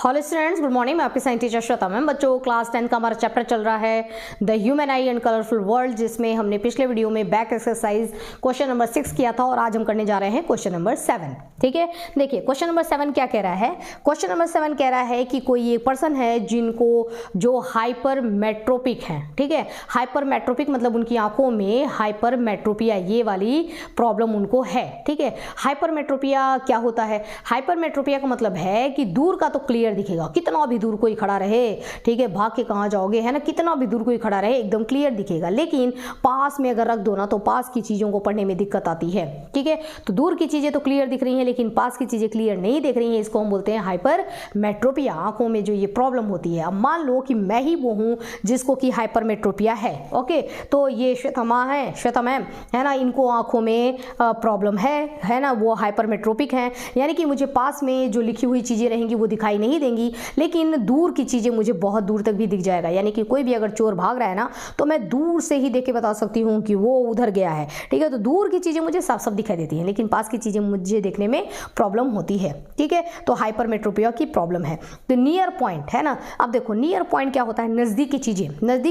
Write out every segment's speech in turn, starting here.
Hello students, good morning. मैं आपकी science teacher Shweta ma'am. बच्चों, क्लास 10 का हमारा चैप्टर चल रहा है the human I and colourful world, जिसमें हमने पिछले वीडियो में बैक एक्सरसाइज क्वेश्चन नंबर 6 किया था और आज हम करने जा रहे हैं क्वेश्चन नंबर 7। ठीक है, देखिए क्वेश्चन नंबर 7 क्या कह रहा है। क्वेश्चन नंबर 7 कह रहा है कि कोई एक पर्सन है जिनको जो हाइपरमेट्रोपिक है। ठीक है, हाइपरमेट्रोपिक मतलब उनकी आंखों में हाइपरमेट्रोपिया ये वाली प्रॉब्लम उनको है। ठीक है, हाइपरमेट्रोपिया क्या होता है? हाइपरमेट्रोपिया का मतलब है कि दूर का तो क्लियर दिखेगा, कितना भी दूर कोई खड़ा रहे, ठीक है, भाग के कहां जाओगे, है ना, कितना भी दूर कोई खड़ा रहे एकदम क्लियर दिखेगा, लेकिन पास में अगर रख दो ना तो पास की चीजों को पढ़ने में दिक्कत आती है। ठीक है, तो दूर की चीजें तो क्लियर दिख रही हैं लेकिन पास की चीजें क्लियर नहीं दिख रही हैं, इसको हम बोलते हैं हाइपरमेट्रोपिया। आंखों में जो ये प्रॉब्लम होती है। अब मान लो कि मैं ही वो हूं जिसको कि हाइपरमेट्रोपिया है। ओके, तो ये श्वेता मैम है ना, इनको आंखों में प्रॉब्लम है ना, वो हाइपरमेट्रोपिक है, यानी कि मुझे पास में जो लिखी हुई चीजें रहेंगी वो दिखाई नहीं देंगी, लेकिन दूर की चीजें मुझे बहुत दूर तक भी दिख जाएगा। यानी कि कोई भी अगर चोर भाग रहा है ना तो मैं दूर से ही देख के बता सकती हूँ कि वो उधर गया है। ठीक है, तो दूर की चीजें मुझे साफ साफ दिखाई देती हैं लेकिन पास की चीजें मुझे देखने में प्रॉब्लम होती है। ठीक है, तो हाइपरमेट्रोपिया की प्रॉब्लम है। तो नियर पॉइंट है ना, अब देखो नियर पॉइंट क्या होता है? नजदीक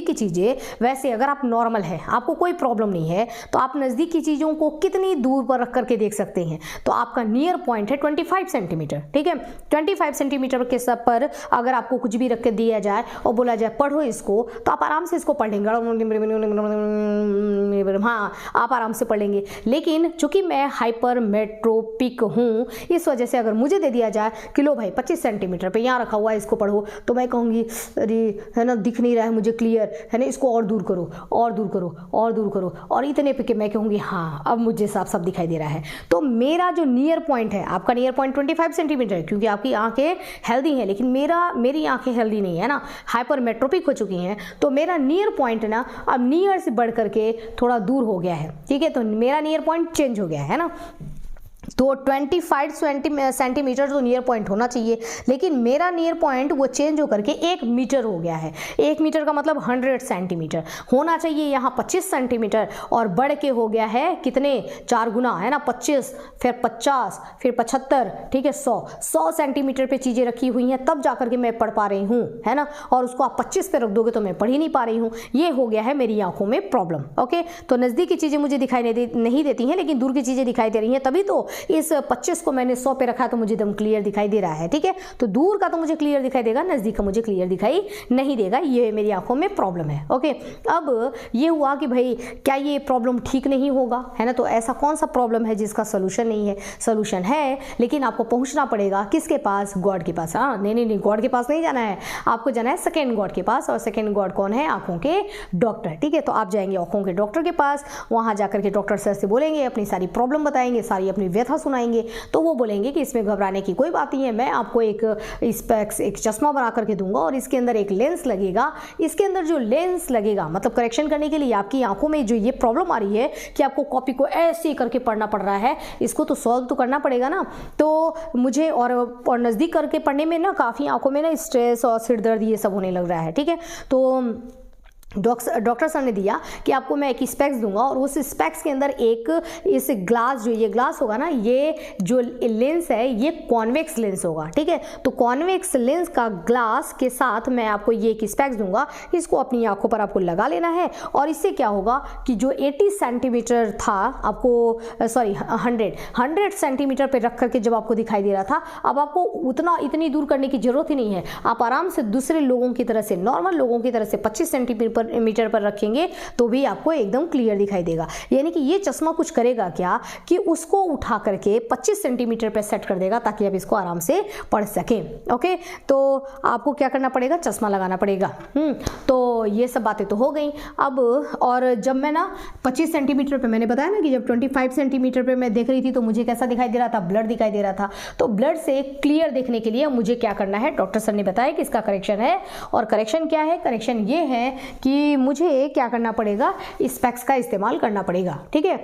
की चीजें। वैसे अगर आप नॉर्मल है, आपको कोई प्रॉब्लम नहीं है, तो आप नजदीक की चीजों को कितनी दूर पर रख करके देख सकते हैं? तो आपका नियर पॉइंट है 25 सेंटीमीटर। ठीक है, 25 सेंटीमीटर के सब पर अगर आपको कुछ भी रख के दिया जाए और बोला जाए पढ़ो इसको, तो आप आराम से इसको पढ़ लेंगे। हाँ, आप आराम से पढ़ लेंगे। लेकिन चूंकि मैं हाइपरमेट्रोपिक हूं, इस वजह से अगर मुझे दे दिया जाए कि लो भाई 25 सेंटीमीटर पे यहाँ रखा हुआ है, इसको पढ़ो, तो मैं कहूंगी अरे है ना, दिख नहीं रहा है मुझे क्लियर, है ना, इसको और दूर करो और दूर करो और दूर करो, और इतने पे मैं कहूंगी हाँ अब मुझे साफ साफ दिखाई दे रहा है। तो मेरा जो नियर पॉइंट है, आपका नियर पॉइंट 25 सेंटीमीटर है क्योंकि आपकी आंखें हेल्दी हैं, लेकिन मेरी आंखें हेल्दी नहीं है ना, हाइपरमेट्रोपिक हो चुकी हैं। तो मेरा नियर पॉइंट ना अब नियर से बढ़ करके थोड़ा दूर हो गया है। ठीक है, तो मेरा नियर पॉइंट चेंज हो गया है ना। तो 25 सेंटीमीटर तो नियर पॉइंट होना चाहिए, लेकिन मेरा नियर पॉइंट वो चेंज होकर के 1 मीटर हो गया है। 1 मीटर का मतलब 100 सेंटीमीटर होना चाहिए, यहाँ 25 सेंटीमीटर और बढ़ के हो गया है कितने? 4 गुना, है ना, 25 फिर 50 फिर 75, ठीक है, 100 सेंटीमीटर पे चीजें रखी हुई हैं, तब जाकर के मैं पढ़ पा रही हूँ, है ना। और उसको आप 25 पे रख दोगे तो मैं पढ़ ही नहीं पा रही हूँ। ये हो गया है मेरी आंखों में प्रॉब्लम। ओके, तो नजदीक की चीजें मुझे दिखाई नहीं देती हैं लेकिन दूर की चीजें दिखाई दे रही हैं, तभी तो इस 25 को मैंने 100 पे रखा तो मुझे एकदम क्लियर दिखाई दे रहा है। ठीक है, तो दूर का तो मुझे क्लियर दिखाई देगा, नजदीक का मुझे क्लियर दिखाई नहीं देगा। ये मेरी आंखों में प्रॉब्लम है। ओके, अब ये हुआ कि भाई क्या ये प्रॉब्लम ठीक नहीं होगा, है ना। तो ऐसा कौन सा प्रॉब्लम है जिसका सोल्यूशन नहीं है? सोल्यूशन है, लेकिन आपको पहुंचना पड़ेगा किसके पास? गॉड के पास। हाँ, नहीं, गॉड के पास नहीं जाना है, आपको जाना है सेकेंड गॉड के पास। और सेकेंड गॉड कौन है? आंखों के डॉक्टर। ठीक है, तो आप जाएंगे आंखों के डॉक्टर के पास, वहां जाकर के डॉक्टर सर से बोलेंगे, अपनी सारी प्रॉब्लम बताएंगे, सारी अपनी व्यथा सुनाएंगे, तो वो बोलेंगे कि इसमें घबराने की कोई बात नहीं है, मैं आपको एक स्पेक्स, एक चश्मा बना करके दूंगा और इसके अंदर एक लेंस लगेगा। इसके अंदर जो लेंस लगेगा मतलब करेक्शन करने के लिए, आपकी आंखों में जो ये प्रॉब्लम आ रही है कि आपको कॉपी को ऐसे करके पढ़ना पड़ रहा है, इसको तो सॉल्व तो करना पड़ेगा ना। तो मुझे और नजदीक करके पढ़ने में ना काफी आंखों में ना स्ट्रेस और सिर दर्द ये सब होने लग रहा है। ठीक है, तो डॉक्टर सर ने दिया कि आपको मैं एक स्पेक्स दूंगा और उस स्पेक्स के अंदर एक इस ग्लास, जो ये ग्लास होगा ना, ये जो लेंस है ये कॉन्वेक्स लेंस होगा। ठीक है, तो कॉन्वेक्स लेंस का ग्लास के साथ मैं आपको ये एक स्पेक्स दूंगा, इसको अपनी आंखों पर आपको लगा लेना है। और इससे क्या होगा कि जो 80 सेंटीमीटर था आपको, सॉरी 100 सेंटीमीटर पे रख करके जब आपको दिखाई दे रहा था, अब आपको इतनी दूर करने की जरूरत ही नहीं है। आप आराम से दूसरे लोगों की तरह से, नॉर्मल लोगों की तरह से 25 सेंटीमीटर पर रखेंगे तो भी आपको एकदम क्लियर दिखाई देगा। यानी कि ये चश्मा कुछ करेगा क्या कि उसको उठा करके 25 सेंटीमीटर पे सेट कर देगा ताकि आप इसको आराम से पढ़ सकें। ओके, तो आपको क्या करना पड़ेगा? चश्मा लगाना पड़ेगा। तो ये सब बातें तो हो गई। अब और जब मैं ना 25 सेंटीमीटर पे, मैंने बताया ना कि जब 25 सेंटीमीटर पे मैं देख रही थी तो मुझे कैसा दिखाई दे रहा था? ब्लड दिखाई दे रहा था। तो ब्लड से क्लियर देखने के लिए मुझे क्या करना है? डॉक्टर सर ने बताया कि इसका करेक्शन है। और करेक्शन क्या है? करेक्शन ये है कि मुझे क्या करना पड़ेगा? स्पेक्स का इस्तेमाल करना पड़ेगा। ठीक है,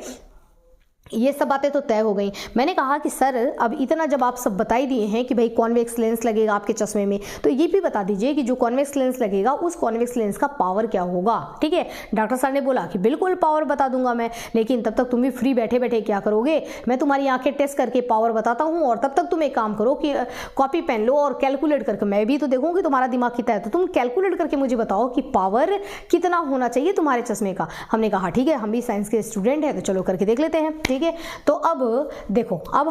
ये सब बातें तो तय हो गई। मैंने कहा कि सर अब इतना जब आप सब बता ही दिए हैं कि भाई कॉन्वेक्स लेंस लगेगा आपके चश्मे में, तो ये भी बता दीजिए कि जो कॉन्वेक्स लेंस लगेगा उस कॉन्वेक्स लेंस का पावर क्या होगा। ठीक है, डॉक्टर सर ने बोला कि बिल्कुल पावर बता दूंगा मैं, लेकिन तब तक तुम भी फ्री बैठे बैठे क्या करोगे, मैं तुम्हारी आंखें टेस्ट करके पावर बताता हूँ, और तब तक तुम एक काम करो कि कॉपी पेन लो और कैलकुलेट करके, मैं भी तो देखूँ कि तुम्हारा दिमाग कितना है, तो तुम कैलकुलेट करके मुझे बताओ कि पावर कितना होना चाहिए तुम्हारे चश्मे का। हमने कहा ठीक है, हम भी साइंस के स्टूडेंट हैं तो चलो करके देख लेते हैं। ठीक है, तो अब देखो, अब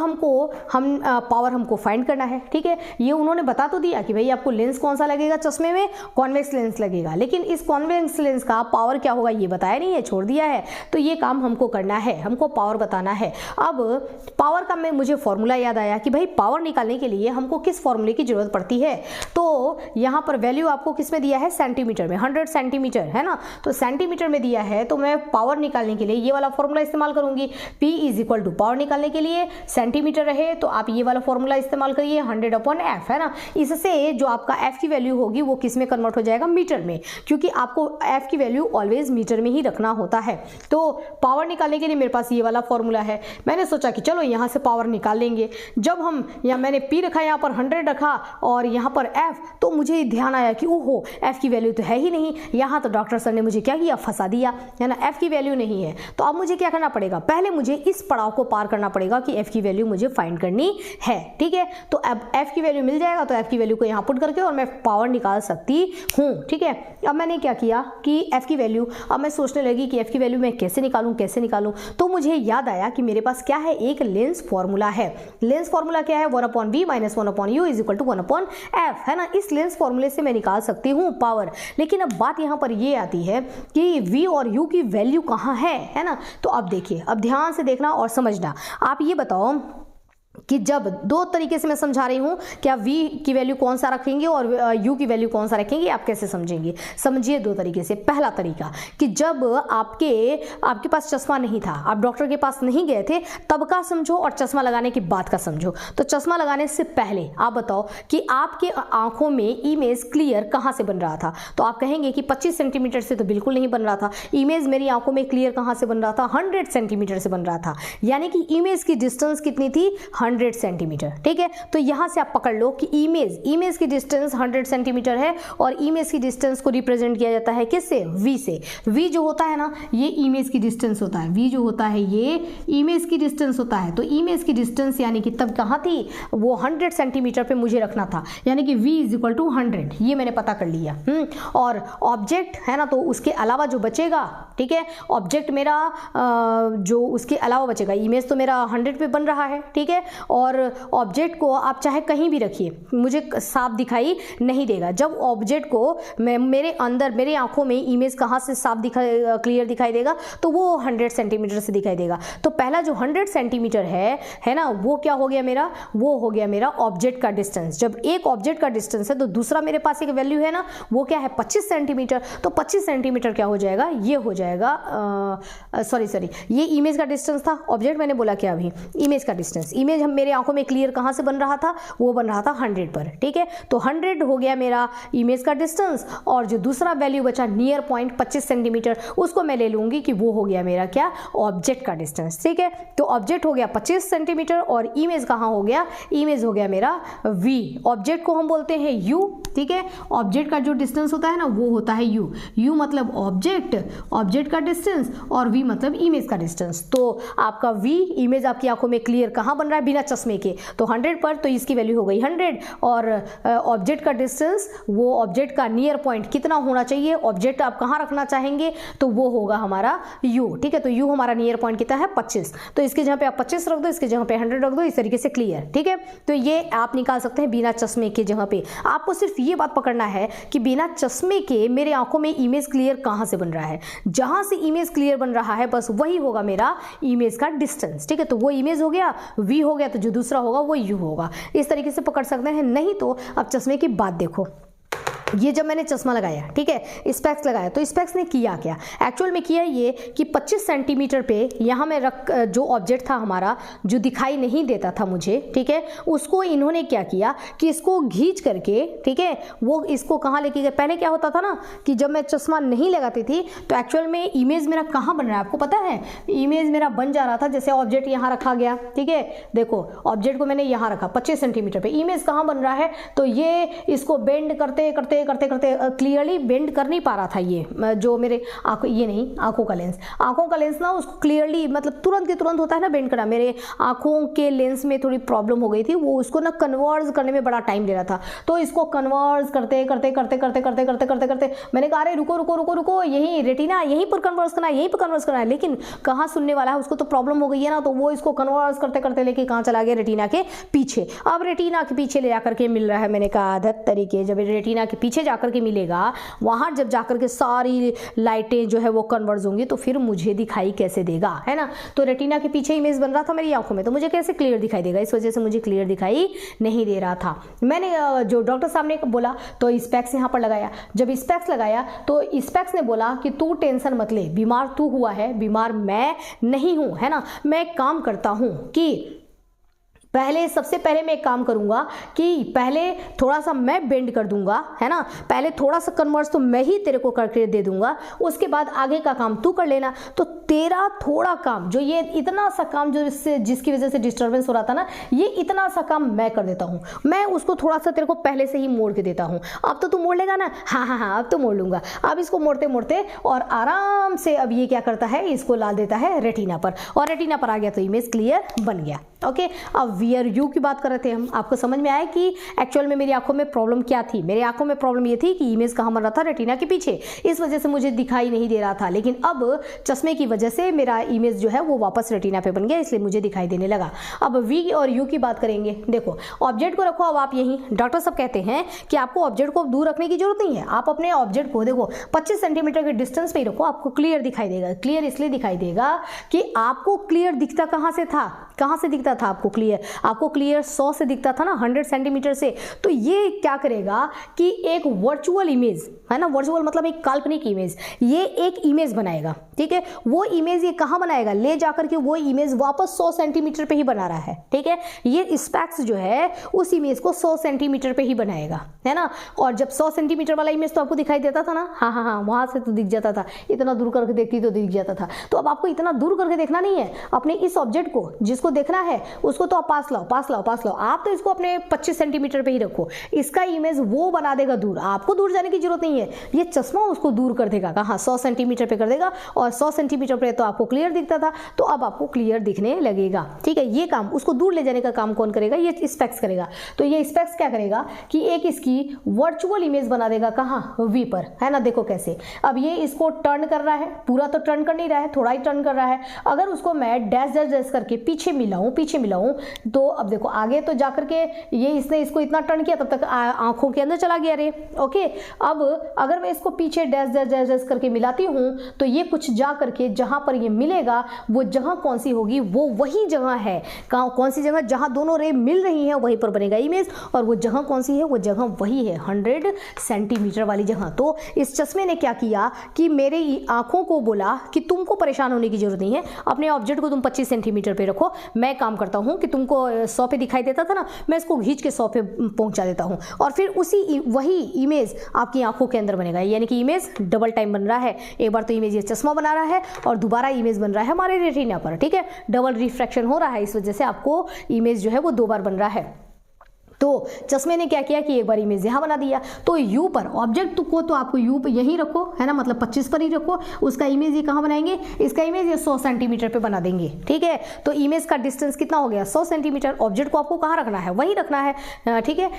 पावर हमको फाइंड करना है। ठीक है, ये उन्होंने बता तो दिया कि भाई आपको लेंस कौन सा लगेगा चश्मे में, कॉन्वेक्स लेंस लगेगा, लेकिन इस कॉन्वेक्स लेंस का पावर क्या होगा ये बताया नहीं है, छोड़ दिया है। तो ये काम हमको करना है, हमको पावर बताना है। अब पावर का मुझे फॉर्मूला याद आया कि भाई पावर निकालने के लिए हमको किस फॉर्मूले की जरूरत पड़ती है। तो यहाँ पर वैल्यू आपको किस में दिया है, सेंटीमीटर में, 100 सेंटीमीटर है ना, तो सेंटीमीटर में दिया है, तो मैं पावर निकालने के लिए ये वाला फॉर्मूला इस्तेमाल करूंगी। P = पावर निकालने के लिए सेंटीमीटर रहे तो आप ये वाला फॉर्मूला इस्तेमाल करिए, 100/F है ना। इससे जो आपका F की वैल्यू होगी वो किस में कन्वर्ट हो जाएगा, मीटर में, क्योंकि आपको F की वैल्यू ऑलवेज मीटर में ही रखना होता है। तो पावर निकालने के लिए मेरे पास ये वाला फॉर्मूला है। मैंने सोचा कि चलो यहाँ से पावर निकाल लेंगे। जब हम मैंने P रखा, यहाँ पर 100 रखा और यहाँ पर F, तो मुझे ध्यान आया कि ओहो F की वैल्यू तो है ही नहीं। यहाँ तो डॉक्टर सर ने मुझे क्या किया, फंसा दिया है ना, F की वैल्यू नहीं है। तो अब मुझे क्या करना पड़ेगा, पहले मुझे इस पड़ाव को पार करना पड़ेगा कि F की वैल्यू मुझे फाइंड करनी है। ठीक है, तो अब F की वैल्यू मिल जाएगा, तो F की वैल्यू को यहाँ पुट करके और मैं पावर निकाल सकती हूँ। ठीक है, अब मैंने क्या किया कि F की वैल्यू, अब मैं सोचने लगी कि F की वैल्यू मैं कैसे निकालूं, तो मुझे याद आया कि मेरे पास क्या है, एक लेंस फॉर्मूला है। लेंस फॉर्मूला क्या है, 1/V - 1/U = 1/F है ना। इस लेंस फॉर्मूले से मैं निकाल सकती हूँ पावर। लेकिन अब बात यहाँ पर ये आती है कि V और U की वैल्यू कहाँ है ना। तो अब देखिए, अब ध्यान से देखना और समझना। आप ये बताओ कि जब दो तरीके से मैं समझा रही हूं, क्या V की वैल्यू कौन सा रखेंगे और U की वैल्यू कौन सा रखेंगे, आप कैसे समझेंगे। समझिए दो तरीके से। पहला तरीका कि जब आपके पास चश्मा नहीं था, आप डॉक्टर के पास नहीं गए थे, तब का समझो और चश्मा लगाने के बाद का समझो। तो चश्मा लगाने से पहले आप बताओ कि आपके आंखों में इमेज क्लियर कहाँ से बन रहा था। तो आप कहेंगे कि 25 सेंटीमीटर से तो बिल्कुल नहीं बन रहा था। इमेज मेरी आंखों में क्लियर कहाँ से बन रहा था, 100 सेंटीमीटर से बन रहा था। यानी कि इमेज की डिस्टेंस कितनी थी, 100 सेंटीमीटर। ठीक है, तो यहां से आप पकड़ लो कि इमेज की डिस्टेंस 100 सेंटीमीटर है और इमेज की डिस्टेंस को रिप्रेजेंट किया जाता है किससे, V से। V जो होता है ना, ये इमेज की डिस्टेंस होता है। V जो होता है ये इमेज की डिस्टेंस होता है। तो इमेज की डिस्टेंस यानी कि तब कहां थी, वो 100 सेंटीमीटर पे मुझे रखना था, यानी कि V = 100, ये मैंने पता कर लिया। और ऑब्जेक्ट है ना, तो उसके अलावा जो बचेगा, ठीक है, ऑब्जेक्ट मेरा जो उसके अलावा बचेगा, इमेज तो मेरा 100 पे बन रहा है। ठीक है, और ऑब्जेक्ट को आप चाहे कहीं भी रखिए, मुझे साफ दिखाई नहीं देगा। जब ऑब्जेक्ट को मेरे आंखों में इमेज कहाँ से साफ क्लियर दिखाई देगा, तो वो 100 सेंटीमीटर से दिखाई देगा। तो पहला जो 100 सेंटीमीटर है ना, वो क्या हो गया मेरा, वो हो गया मेरा ऑब्जेक्ट का डिस्टेंस। जब एक ऑब्जेक्ट का डिस्टेंस है तो दूसरा मेरे पास एक वैल्यू है ना, वो क्या है, 25 सेंटीमीटर। तो 25 सेंटीमीटर क्या हो जाएगा, ये हो जाएगा सॉरी ये इमेज का डिस्टेंस था। ऑब्जेक्ट मैंने बोला क्या अभी, इमेज का डिस्टेंस। इमेज हम मेरे आंखों में क्लियर कहां से बन रहा था, वो बन रहा था 100 पर। ठीक है, तो 100 हो गया मेरा इमेज का डिस्टेंस, और जो दूसरा वैल्यू बचा नियर पॉइंट 25 सेंटीमीटर, उसको मैं ले लूंगी कि वो हो गया मेरा क्या, ऑब्जेक्ट का डिस्टेंस। ठीक है, तो ऑब्जेक्ट हो गया 25 सेंटीमीटर और इमेज कहां हो गया, इमेज हो गया मेरा V। ऑब्जेक्ट को हम बोलते हैं U। ठीक है, ऑब्जेक्ट का जो डिस्टेंस होता है ना, वो होता है U मतलब ऑब्जेक्ट का डिस्टेंस, और V मतलब इमेज का डिस्टेंस। तो आपका V, इमेज आपकी आंखों में क्लियर कहां बन रहा है, बिना चश्मे के, तो 100 पर, तो इसकी वैल्यू हो गई 100। और ऑब्जेक्ट का डिस्टेंस, वो ऑब्जेक्ट का नियर पॉइंट कितना होना चाहिए, ऑब्जेक्ट आप कहां रखना चाहेंगे, तो वो होगा हमारा U। ठीक है, तो U हमारा नियर पॉइंट कितना है, 25। तो इसके जगह पे आप 25 रख दो, इसके जगह पे 100 रख दो, इस तरीके से क्लियर। ठीक है, तो ये आप निकाल सकते हैं बिना चश्मे के जगह पे। आपको सिर्फ ये बात पकड़ना है कि बिना चश्मे के मेरे आंखों में इमेज क्लियर कहां से बन रहा है। जहां से इमेज क्लियर बन रहा है बस वही होगा मेरा इमेज का डिस्टेंस। ठीक है, तो वो इमेज हो गया, V हो गया, तो जो दूसरा होगा वो U होगा। इस तरीके से पकड़ सकते हैं। नहीं तो अब चश्मे की बात देखो, ये जब मैंने चश्मा लगाया, ठीक है, स्पेक्स लगाया, तो स्पेक्स ने किया क्या, एक्चुअल में किया ये कि 25 सेंटीमीटर पे यहाँ में रख जो ऑब्जेक्ट था हमारा जो दिखाई नहीं देता था मुझे, ठीक है, उसको इन्होंने क्या किया कि इसको खींच करके, ठीक है, वो इसको कहाँ लेके गए। पहले क्या होता था ना कि जब मैं चश्मा नहीं लगाती थी तो एक्चुअल में इमेज मेरा कहाँ बन रहा है आपको पता है, इमेज मेरा बन जा रहा था जैसे ऑब्जेक्ट यहाँ रखा गया, ठीक है, देखो ऑब्जेक्ट को मैंने यहाँ रखा 25 सेंटीमीटर पे, इमेज कहाँ बन रहा है, तो ये इसको बेंड करते करते करते करते क्लियरली बेंड कर नहीं पा रहा था ये जो मेरे आंखों, ये नहीं आंखों का लेंस ना उसको क्लियरली मतलब तुरंत के तुरंत होता है ना बेंड करना, मेरे आंखों के लेंस में थोड़ी प्रॉब्लम हो गई थी, वो उसको ना कन्वर्ज करने में बड़ा टाइम ले रहा था, तो इसको कन्वर्ज करते करते करते करते करते करते करते करते मैंने कहा अरे रुको रुको रुको रुको, यही रेटिना यहीं पर कन्वर्स करना है, यहीं पर कन्वर्स करना है, लेकिन कहाँ सुनने वाला है, उसको तो प्रॉब्लम हो गई है ना, तो वो इसको कन्वर्स करते करते लेके कहाँ चला गया, रेटिना के पीछे। अब रेटिना के पीछे ले जाकर के मिल रहा है, मैंने कहा आदत तरीके जब रेटिना के पीछे जाकर के मिलेगा, वहां जब जाकर के सारी लाइटें जो है वो कन्वर्ज होंगी तो फिर मुझे दिखाई कैसे देगा, है ना, तो रेटिना के पीछे इमेज बन रहा था मेरी आंखों में, तो मुझे कैसे क्लियर दिखाई देगा, इस वजह से मुझे क्लियर दिखाई नहीं दे रहा था। मैंने जो डॉक्टर साहब ने बोला तो स्पेक्स यहाँ पर लगाया, जब स्पेक्स लगाया तो स्पेक्स ने बोला कि तू टेंशन मत ले, बीमार तू हुआ है, बीमार मैं नहीं हूं, है ना, मैं एक काम करता हूं कि सबसे पहले मैं एक काम करूंगा कि पहले थोड़ा सा मैं बेंड कर दूंगा, है ना, पहले थोड़ा सा कन्वर्स तो मैं ही तेरे को करके दे दूंगा, उसके बाद आगे का काम तू कर लेना, तो तेरा थोड़ा काम जो ये इतना सा काम जो जिसकी वजह से डिस्टर्बेंस हो रहा था ना, ये इतना सा काम मैं कर देता हूँ, मैं उसको थोड़ा सा तेरे को पहले से ही मोड़ के देता हूँ, अब तो तू मोड़ लेगा ना, हाँ हाँ हाँ अब तो मोड़ लूंगा। अब इसको मोड़ते मोड़ते और आराम से अब ये क्या करता है, इसको ला देता है रेटिना पर, और रेटिना पर आ गया तो इमेज क्लियर बन गया। ओके, अब VRU की बात कर रहे थे हम, आपको समझ में आया कि एक्चुअल में मेरी आंखों में प्रॉब्लम क्या थी, मेरी आंखों में प्रॉब्लम ये थी कि इमेज कहाँ बन रहा था, रेटिना के पीछे, इस वजह से मुझे दिखाई नहीं दे रहा था, लेकिन अब चश्मे की वजह से मेरा इमेज जो है वो वापस रेटिना पे बन गया, इसलिए मुझे दिखाई देने लगा। अब V और U की बात करेंगे, देखो ऑब्जेक्ट को रखो अब आप यहीं, डॉक्टर साहब कहते हैं कि आपको ऑब्जेक्ट को दूर रखने की जरूरत नहीं है, आप अपने ऑब्जेक्ट को देखो 25 सेंटीमीटर के डिस्टेंस पे ही रखो, आपको क्लियर दिखाई देगा। क्लियर इसलिए दिखाई देगा कि आपको क्लियर दिखता कहाँ से था, कहाँ से दिखता था आपको क्लियर, आपको क्लियर 100 से दिखता था ना, 100 सेंटीमीटर से, तो ये क्या करेगा कि एक वर्चुअल इमेज, है ना, वर्चुअल मतलब एक काल्पनिक इमेज, ये एक इमेज बनाएगा, ठीक है, वो इमेज ये कहाँ बनाएगा, ले जाकर के वो इमेज वापस 100 सेंटीमीटर पे ही बना रहा है, ठीक है, ये स्पेक्स जो है उस इमेज को 100 सेंटीमीटर पे ही बनाएगा, है ना, और जब 100 सेंटीमीटर वाला इमेज तो आपको दिखाई देता था ना, हाँ हाँ हाँ वहां से तो दिख जाता था, इतना दूर करके देखती तो दिख जाता था, तो अब आपको इतना दूर करके देखना नहीं है, अपने इस ऑब्जेक्ट को जिसको देखना है उसको तो आप पास लाओ पास लाओ पास लाओ, आप तो इसको अपने 25 सेंटीमीटर पे ही रखो, इसका इमेज वो बना देगा दूर, आपको दूर जाने की जरूरत नहीं है, ये चश्मा उसको दूर कर देगा, कहाँ 100 सेंटीमीटर पे कर देगा, और 100 सेंटीमीटर पे तो आपको क्लियर दिखता था, तो अब आपको क्लियर दिखने लगेगा, ठीक है, ये काम उसको दूर ले जाने का काम कौन करेगा, ये स्पेक्स करेगा। तो ये स्पेक्स क्या करेगा कि एक इसकी वर्चुअल इमेज बना देगा, कहाँ V पर, है ना, देखो कैसे, अब ये इसको टर्न कर रहा है, पूरा तो टर्न कर नहीं रहा है, थोड़ा ही टर्न कर रहा है, अगर उसको मैं डैश डैश डैश करके पीछे मिलाऊं तो अब देखो आगे तो जाकर के ये इसने इसको इतना टर्न किया तब तक आंखों के अंदर चला गया रे, ओके, अब अगर मैं इसको पीछे डैश डैश डैश डैश करके मिलाती हूं तो ये कुछ जा करके जहां पर ये मिलेगा वो जगह कौन सी होगी, वो वही जगह है, कौन सी जगह, जहां दोनों रे मिल रही है वहीं पर बनेगा इमेज, और वो जगह कौन सी है, वो जगह वही है 100 सेंटीमीटर वाली जगह। तो इस चश्मे ने क्या किया कि मेरे आंखों को बोला कि तुमको परेशान होने की जरूरत नहीं है, अपने ऑब्जेक्ट को तुम 25 सेंटीमीटर पे रखो, मैं काम करता हूं कि तुमको 100 पे दिखाई देता था ना, मैं इसको खींच के 100 पे पहुंचा देता हूं, और फिर वही इमेज आपकी आंखों के अंदर बनेगा, यानी कि इमेज डबल टाइम बन रहा है, एक बार तो इमेज ये चश्मा बना रहा है और दोबारा इमेज बन रहा है हमारे रेटिना पर, ठीक है, डबल रिफ्रैक्शन हो रहा है, इस वजह से आपको इमेज जो है वो 2 बार बन रहा है। तो चश्मे ने क्या किया कि एक बार इमेज यहाँ बना दिया, तो U पर ऑब्जेक्ट को तो आपको U यही रखो, है ना, मतलब 25 पर ही रखो, उसका इमेज ये कहाँ बनाएंगे, इसका इमेज ये 100 सेंटीमीटर पे बना देंगे, ठीक है, तो इमेज का डिस्टेंस कितना हो गया 100 सेंटीमीटर, ऑब्जेक्ट को आपको कहाँ रखना है, वहीं रखना है, ठीक है,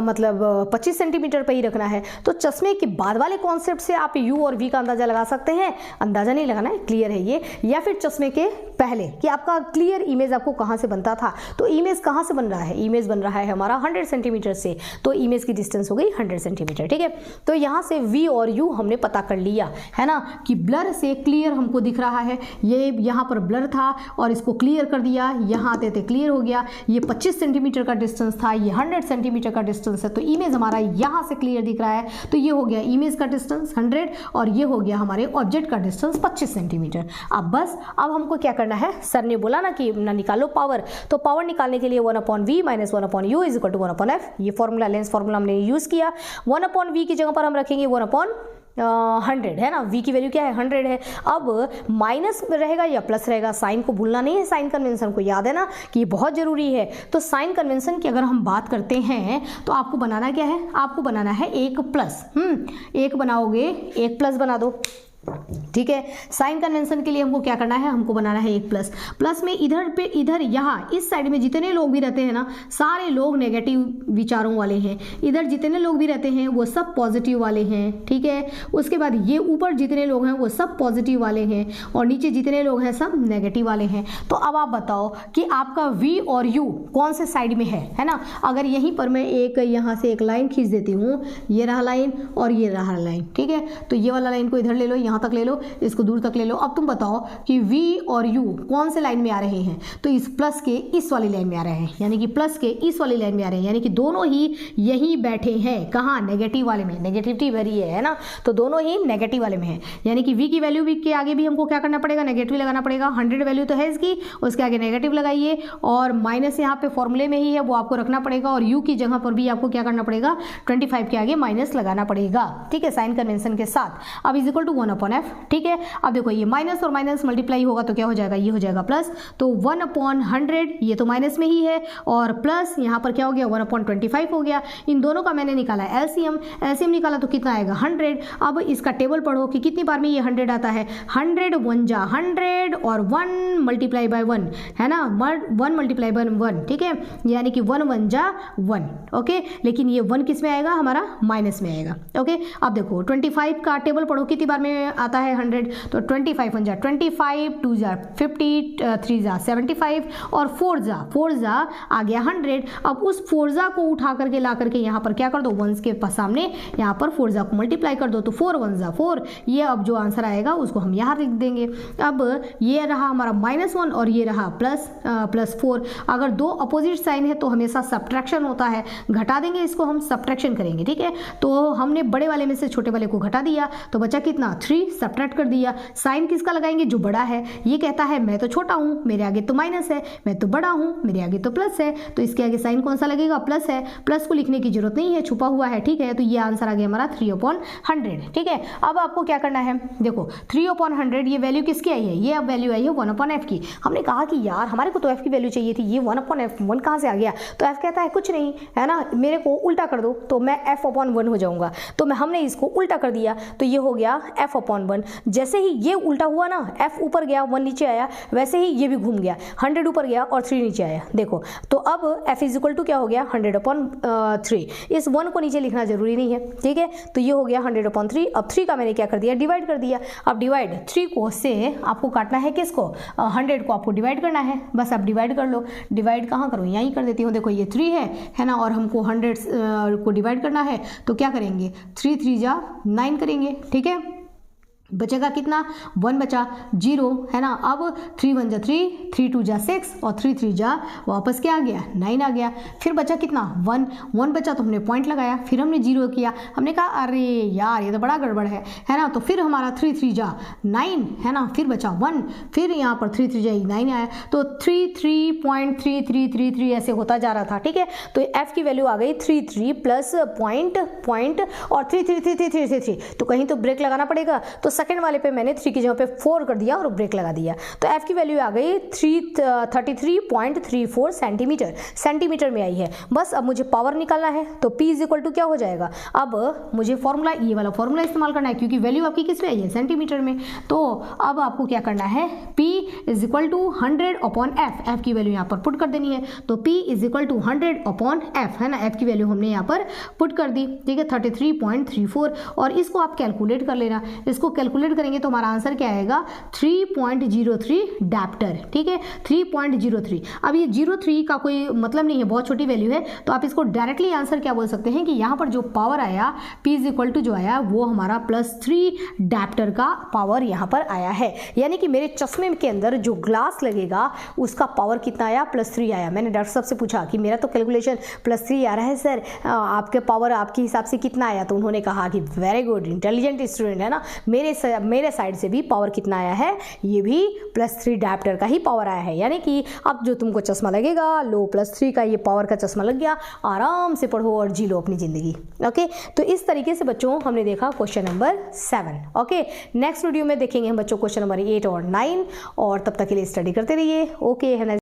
मतलब 25 सेंटीमीटर पे ही रखना है। तो चश्मे के बाद वाले कॉन्सेप्ट से आप U और V का अंदाजा लगा सकते हैं, अंदाजा नहीं लगाना है, क्लियर है ये, या फिर चश्मे के पहले कि आपका क्लियर इमेज आपको कहाँ से बनता था, तो इमेज कहाँ से बन रहा है, इमेज बन रहा है हमारा 100 सेंटीमीटर से, तो इमेज की डिस्टेंस हो गई 100 सेंटीमीटर। ठीक है, तो यहाँ से V और U हमने पता कर लिया है ना कि ब्लर से क्लियर हमको दिख रहा है, ये यहाँ पर ब्लर था और इसको क्लियर कर दिया, यहाँ आते थे क्लियर हो गया, ये 25 सेंटीमीटर का डिस्टेंस था, ये 100 सेंटीमीटर का डिस्टेंस है, तो इमेज हमारा यहाँ से क्लियर दिख रहा है, तो ये हो गया इमेज का डिस्टेंस 100 और ये हो गया हमारे ऑब्जेक्ट का डिस्टेंस 25 सेंटीमीटर। अब बस अब हमको क्या करना है, सर ने बोला ना कि ना निकालो पावर, तो पावर निकालने के लिए 1/v minus 1/u is equal to 1/f, ये फॉर्मूला लेंस फॉर्मूला हमने यूज किया। 1/v की जगह पर हम रखेंगे 1/100 है ना, v की वैल्यू क्या है 100 है। अब माइनस रहेगा या प्लस रहेगा, साइन को भूलना नहीं है, साइन कन्वेंशन को याद है ना कि ये बहुत जरूरी है। तो साइन कन्वेंशन की अगर हम बात करते हैं तो आपको बनाना क्या है, आपको बनाना है एक प्लस, एक बनाओगे एक प्लस बना दो। ठीक है, साइन कन्वेंशन के लिए हमको क्या करना है, हमको बनाना है एक प्लस। प्लस में इधर पे इधर यहाँ इस साइड में जितने लोग भी रहते हैं ना, सारे लोग नेगेटिव विचारों वाले हैं, इधर जितने लोग भी रहते हैं वो सब पॉजिटिव वाले हैं। ठीक है, उसके बाद ये ऊपर जितने लोग हैं वो सब पॉजिटिव वाले हैं और नीचे जितने लोग हैं सब नेगेटिव वाले हैं। तो अब आप बताओ कि आपका V और U कौन से साइड में है ना। अगर यहीं पर मैं एक यहाँ से एक लाइन खींच देती हूँ, ये रहा लाइन और ये रहा लाइन। ठीक है, तो ये वाला लाइन को इधर ले लो, यहाँ तक ले लो, इसको दूर तक ले लो। अब तुम बताओ कि V और U कौन से लाइन में आ रहे हैं, तो इस प्लस के इस वाली लाइन में आ रहे हैं, यानी कि प्लस के इस वाली लाइन में आ रहे हैं, यानी कि दोनों ही यही बैठे हैं, कहाँ, नेगेटिव वाले में, नेगेटिविटी भरी है ना, तो दोनों ही नेगेटिव वाले में है। यानी कि V की वैल्यू भी के आगे भी हमको क्या करना पड़ेगा, नेगेटिव लगाना पड़ेगा। 100 वैल्यू तो है इसकी, उसके आगे नेगेटिव लगाइए और माइनस यहाँ पे फॉर्मूले में ही है वो आपको रखना पड़ेगा, और U की जगह पर भी आपको क्या करना पड़ेगा, 25 के आगे माइनस लगाना पड़ेगा। ठीक है, साइन कन्वेंशन के साथ। अब इज इक्वल टू 1/f। ठीक है, अब देखो ये माइनस और माइनस मल्टीप्लाई होगा तो क्या हो जाएगा, ये हो जाएगा प्लस, तो 1/100 ये तो माइनस में ही है और प्लस यहाँ पर क्या हो गया 1/25 हो गया। इन दोनों का मैंने निकाला एलसीएम, एलसीएम निकाला तो कितना आएगा 100। अब इसका टेबल पढ़ो कि कितनी बार में ये 100 आता है, 100 1 जा 100 और 1 मल्टीप्लाई बाय 1 है ना, 1 मल्टीप्लाई बाय 1। ठीक है, यानी कि 1 1 जा 1। ओके, लेकिन ये 1 किस में आएगा, हमारा माइनस में आएगा। ओके, अब देखो 25 का टेबल पढ़ो कितनी बार में आता है 100, तो 25 1 जा 25, 2 जा 50, 3 जा 75 और 4 जा आ गया 100। अब उस 4 जा को उठा करके ला करके यहाँ पर क्या कर दो, वंस के सामने यहाँ पर 4 जा को मल्टीप्लाई कर दो, तो 4 1 जा 4। ये अब जो आंसर आएगा उसको हम यहाँ लिख देंगे। अब ये रहा हमारा -1 और ये रहा +4। अगर दो अपोजिट साइन है तो हमेशा सब्ट्रैक्शन होता है, घटा देंगे इसको, हम सब्ट्रैक्शन करेंगे। ठीक है, तो हमने बड़े वाले में से छोटे वाले को घटा दिया तो बचा कितना 3, सब्ट्रैक्ट कर दिया। साइन किसका लगाएंगे, जो बड़ा है। ये कहता है मैं तो छोटा हूँ, मेरे आगे तो माइनस है, मैं तो बड़ा हूँ, मेरे आगे तो प्लस है, तो इसके आगे साइन कौन सा लगेगा, प्लस है। प्लस को लिखने की जरूरत नहीं है, छुपा हुआ है। ठीक है, तो ये आंसर आ गया हमारा 3/100। ठीक है, अब आपको क्या करना है, देखो 3/100 ये वैल्यू किसकी आई है, ये अब वैल्यू आई है 1/f की। हमने कहा कि यार हमारे को तो f की वैल्यू चाहिए थी, ये 1/f 1 कहाँ से आ गया, तो f कहता है कुछ नहीं है ना, मेरे को उल्टा कर दो तो मैं f/1 हो जाऊंगा। तो हमने इसको उल्टा कर दिया तो ये हो गया f/1। जैसे ही ये उल्टा हुआ ना, f ऊपर गया 1 नीचे आया, वैसे ही ये भी घूम गया, 100 ऊपर गया और 3 नीचे आया। देखो तो अब f इज इक्वल टू क्या हो गया 100/3। इस 1 को नीचे लिखना जरूरी नहीं है। ठीक है, तो ये हो गया 100/3। अब 3 का मैंने क्या कर दिया, डिवाइड कर दिया। अब डिवाइड 3 को से आपको काटना है किसको, 100 को आपको डिवाइड करना है। बस आप डिवाइड कर लो। डिवाइड कहाँ करूँ, यहीं कर देती हूँ। देखो ये 3 है ना, और हमको 100 को डिवाइड करना है तो क्या करेंगे, 3 3 जा 9 करेंगे। ठीक है, बचेगा कितना, 1 बचा 0 है ना। अब 3 1 जा 3, 3 2 जा 6 और 3 3 जा वापस क्या आ गया 9 आ गया। फिर बचा कितना 1 बचा, तो हमने पॉइंट लगाया, फिर हमने 0 किया। हमने कहा अरे यार ये तो बड़ा गड़बड़ है ना। तो फिर हमारा 3 3 जा 9 है ना, फिर बचा 1, फिर यहाँ पर 3 3 जा 9 आया, तो 33.3333 ऐसे होता जा रहा था। ठीक है, तो f की वैल्यू आ गई 33 प्लस पॉइंट और 33333। तो कहीं तो ब्रेक लगाना पड़ेगा, तो सेकंड वाले पे मैंने 3 की जगह पे 4 कर दिया और ब्रेक लगा दिया। तो f की वैल्यू आ गई 33.34 सेंटीमीटर में आई है। बस अब मुझे पावर निकालना है, तो p इज इक्वल टू क्या हो जाएगा, अब मुझे फॉर्मूला ये वाला फॉर्मूला इस्तेमाल करना है क्योंकि वैल्यू आपकी किस में आई है, सेंटीमीटर में। तो अब आपको क्या करना है, p is equal to 100/f, f की वैल्यू यहाँ पर पुट कर देनी है। तो p is equal to 100/f है ना, f की वैल्यू हमने यहाँ पर पुट कर दी। ठीक है, 33.34 और इसको आप कैलकुलेट कर लेना। इसको कैलकुलेट करेंगे तो हमारा आंसर क्या आएगा 3.03 डाप्टर, ठीक है 3.03। अब ये 03 का कोई मतलब नहीं है, बहुत छोटी वैल्यू है, तो आप इसको डायरेक्टली आंसर क्या बोल सकते हैं कि यहाँ पर जो पावर आया P इज इक्वल टू जो आया वो हमारा +3 डाप्टर का पावर यहाँ पर आया है। यानी कि मेरे चश्मे के अंदर जो ग्लास लगेगा उसका पावर कितना आया, +3 आया। मैंने डॉक्टर साहब से पूछा कि मेरा तो कैलकुलेशन +3 आ रहा है सर, आपके पावर आपके हिसाब से कितना आया, तो उन्होंने कहा कि वेरी गुड, इंटेलिजेंट स्टूडेंट है ना, मेरे साइड से भी पावर कितना आया है, ये भी +3 डाप्टर का ही पावर आया है। यानी कि अब जो तुमको चश्मा लगेगा लो +3 का ये पावर का चश्मा लग गया, आराम से पढ़ो और जी लो अपनी ज़िंदगी। ओके, तो इस तरीके से बच्चों हमने देखा question number 7। Okay, next video में देखेंगे हम बच्चों क्वेश्चन नंबर 8 और 9, और तब तक के लिए स्टडी करते रहिए। ओके, है ना।